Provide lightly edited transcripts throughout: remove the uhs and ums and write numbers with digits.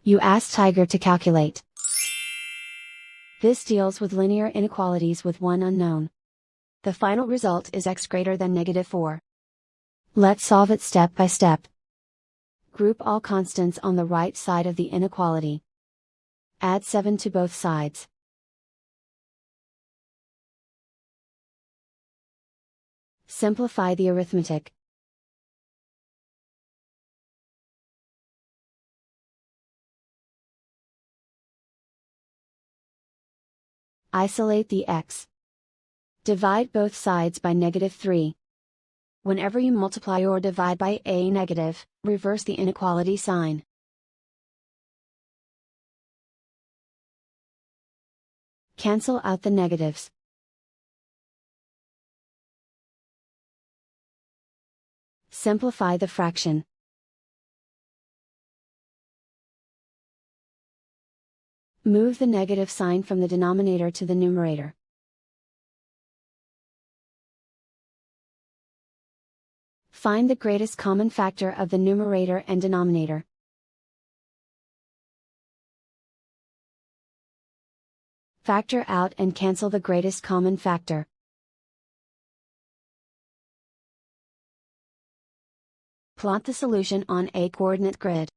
You ask Tiger to calculate. This deals with linear inequalities with one unknown. The final result is x greater than -4. Let's solve it step by step. Group all constants on the right side of the inequality. Add 7 to both sides. Simplify the arithmetic. Isolate the x. Divide both sides by -3. Whenever you multiply or divide by a negative, reverse the inequality sign. Cancel out the negatives. Simplify the fraction. Move the negative sign from the denominator to the numerator. Find the greatest common factor of the numerator and denominator. Factor out and cancel the greatest common factor. Plot the solution on a coordinate grid.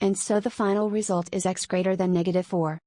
And so the final result is x greater than -4.